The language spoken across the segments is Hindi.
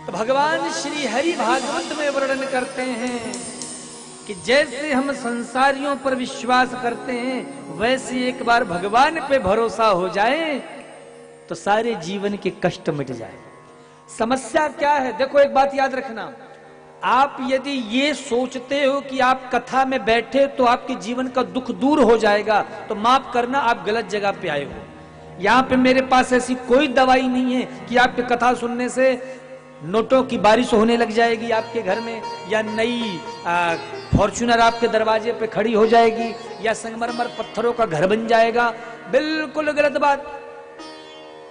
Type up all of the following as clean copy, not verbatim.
तो भगवान श्री हरि भागवत में वर्णन करते हैं कि जैसे हम संसारियों पर विश्वास करते हैं, वैसे एक बार भगवान पे भरोसा हो जाए तो सारे जीवन के कष्ट मिट जाए। समस्या क्या है? देखो, एक बात याद रखना, आप यदि ये सोचते हो कि आप कथा में बैठे तो आपके जीवन का दुख दूर हो जाएगा, तो माफ करना, आप गलत जगह पे आए हो। यहां पे मेरे पास ऐसी कोई दवाई नहीं है कि आपके कथा सुनने से नोटों की बारिश होने लग जाएगी आपके घर में, या नई फॉर्च्यूनर आपके दरवाजे पे खड़ी हो जाएगी, या संगमरमर पत्थरों का घर बन जाएगा। बिल्कुल गलत बात,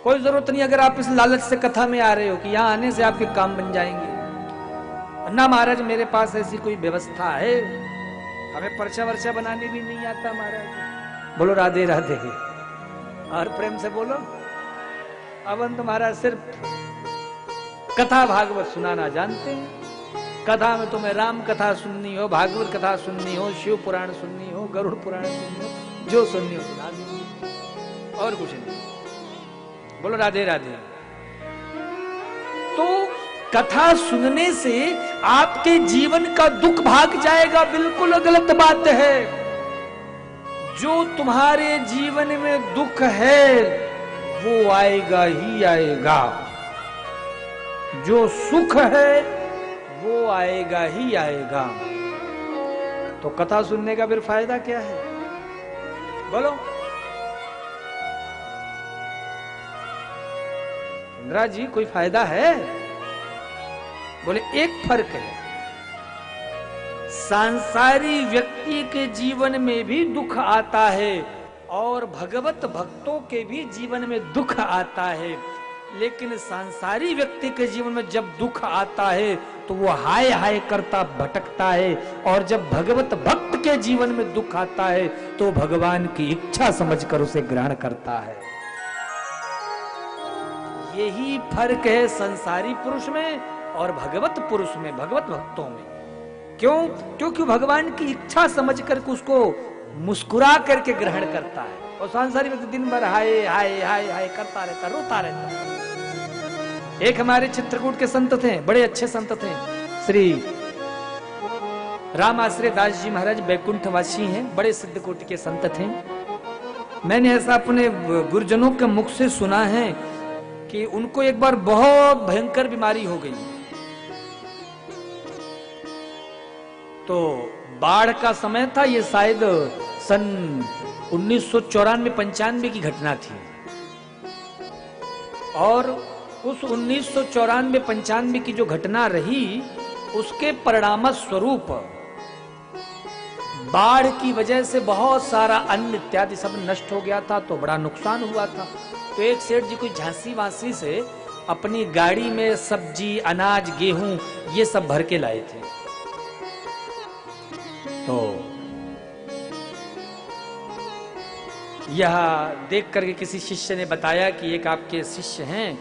कोई जरूरत नहीं। अगर आप इस लालच से कथा में आ रहे हो कि यहां आने से आपके काम बन जाएंगे, ना महाराज मेरे पास ऐसी कोई व्यवस्था है, हमें पर्चा वर्चा बनाने भी नहीं आता महाराज। बोलो राधे राधे, और प्रेम से बोलो। अब तो महाराज सिर्फ कथा भागवत सुनाना जानते हैं। कथा में तुम्हें राम कथा सुननी हो, भागवत कथा सुननी हो, शिव पुराण सुननी हो, गरुड़ पुराण सुननी हो, जो सुननी हो सुना देंगे, और कुछ नहीं। बोलो राधे राधे। तो कथा सुनने से आपके जीवन का दुख भाग जाएगा, बिल्कुल गलत बात है। जो तुम्हारे जीवन में दुख है वो आएगा ही आएगा, जो सुख है वो आएगा ही आएगा। तो कथा सुनने का फिर फायदा क्या है? बोलो इंदिरा जी, कोई फायदा है? बोले एक फर्क है, सांसारी व्यक्ति के जीवन में भी दुख आता है और भगवत भक्तों के भी जीवन में दुख आता है। लेकिन सांसारी व्यक्ति के जीवन में जब दुख आता है तो वो हाय हाय करता भटकता है, और जब भगवत भक्त के जीवन में दुख आता है तो भगवान की इच्छा समझकर उसे ग्रहण करता है। यही फर्क है संसारी पुरुष में और भगवत पुरुष में, भगवत भक्तों में। क्यों? क्योंकि भगवान की इच्छा समझ करके उसको मुस्कुरा करके ग्रहण करता है, और सांसारी व्यक्ति दिन भर हाय हाय हाय हाय करता रहता, रोता रहता। एक हमारे चित्रकूट के संत थे, बड़े अच्छे संत थे, श्री राम आश्रय दास जी महाराज, बैकुंठवासी हैं, बड़े सिद्ध कोटि के संत थे। मैंने ऐसा अपने गुरुजनों के मुख से सुना है कि उनको एक बार बहुत भयंकर बीमारी हो गई। तो बाढ़ का समय था, ये शायद सन 1994-95 की घटना थी, और उस 1994-95 की जो घटना रही, उसके परिणाम स्वरूप बाढ़ की वजह से बहुत सारा अन्न इत्यादि सब नष्ट हो गया था, तो बड़ा नुकसान हुआ था। तो एक सेठ जी कोई झांसी वासी से अपनी गाड़ी में सब्जी, अनाज, गेहूं ये सब भर के लाए थे। तो यह देख करके किसी शिष्य ने बताया कि एक आपके शिष्य हैं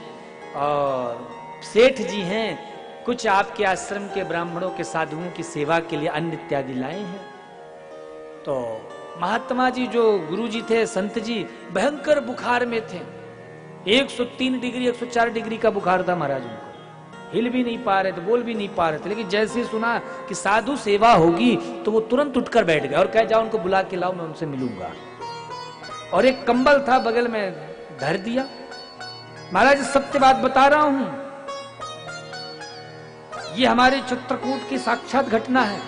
और सेठ जी हैं, कुछ आपके आश्रम के ब्राह्मणों के साधुओं की सेवा के लिए अन्न इत्यादि लाए हैं। तो महात्मा जी जो गुरु जी थे, संत जी, भयंकर बुखार में थे, 103 डिग्री 104 डिग्री का बुखार था महाराज उनको, हिल भी नहीं पा रहे थे, बोल भी नहीं पा रहे थे। लेकिन जैसे ही सुना कि साधु सेवा होगी तो वो तुरंत उठकर बैठ गए और कहे जाओ उनको बुला के लाओ, मैं उनसे मिलूंगा। और एक कंबल था बगल में, धर दिया। महाराज सत्य बात बता रहा हूं, ये हमारे चित्रकूट की साक्षात घटना है।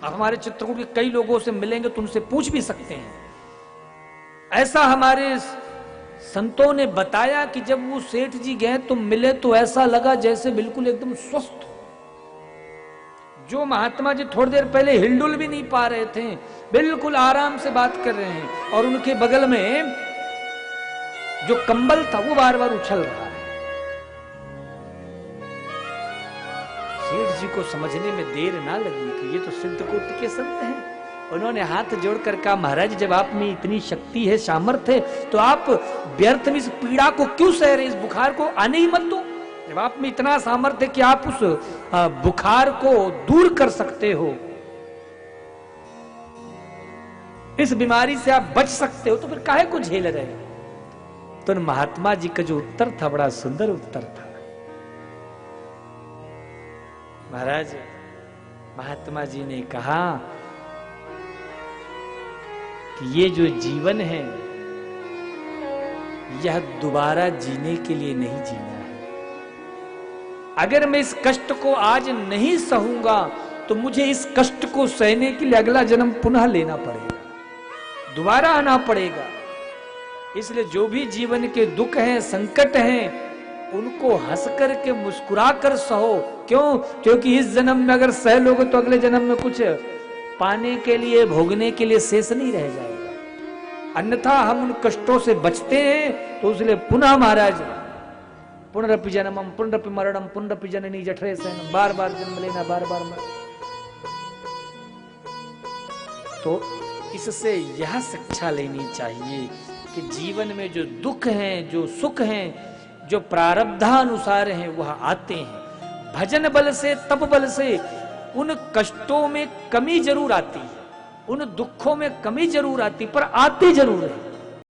आप हमारे चित्रकूट के कई लोगों से मिलेंगे तो उनसे पूछ भी सकते हैं। ऐसा हमारे संतों ने बताया कि जब वो सेठ जी गए तो मिले तो ऐसा लगा जैसे बिल्कुल एकदम स्वस्थ। जो महात्मा जी थोड़ी देर पहले हिलडुल भी नहीं पा रहे थे, बिल्कुल आराम से बात कर रहे हैं, और उनके बगल में जो कंबल था वो बार बार उछल रहा है। सेठ जी को समझने में देर ना लगी कि ये तो सिद्धकोटि के संत हैं। उन्होंने हाथ जोड़कर कहा, महाराज जब आप में इतनी शक्ति है, सामर्थ्य है, तो आप व्यर्थ में इस पीड़ा को क्यों सह रहे, इस बुखार को आने ही मत दो। जब आप में इतना सामर्थ्य है कि आप उस बुखार को दूर कर सकते हो, इस बीमारी से आप बच सकते हो, तो फिर काहे को झेल रहे। तो महात्मा जी का जो उत्तर था बड़ा सुंदर उत्तर था। महाराज, महात्मा जी ने कहा कि ये जो जीवन है यह दोबारा जीने के लिए नहीं जीना है। अगर मैं इस कष्ट को आज नहीं सहूंगा तो मुझे इस कष्ट को सहने के लिए अगला जन्म पुनः लेना पड़ेगा, दोबारा आना पड़ेगा। इसलिए जो भी जीवन के दुख हैं, संकट हैं, उनको हंस करके मुस्कुरा कर सहो। क्यों? क्योंकि इस जन्म में अगर सह लोगे तो अगले जन्म में कुछ पाने के लिए, भोगने के लिए शेष नहीं रह जाएगा। अन्यथा हम उन कष्टों से बचते हैं तो इसलिए पुनः महाराज पुनरपि जन्मम पुनरपि मरणम पुनरपि जननी जठरे सैनम, बार बार जन्म लेना, बार बार मर। तो इससे यह शिक्षा लेनी चाहिए कि जीवन में जो दुख हैं, जो सुख हैं, जो प्रारब्धानुसार हैं वह आते हैं। भजन बल से, तप बल से उन कष्टों में कमी जरूर आती है, उन दुखों में कमी जरूर आती, पर आते जरूर है।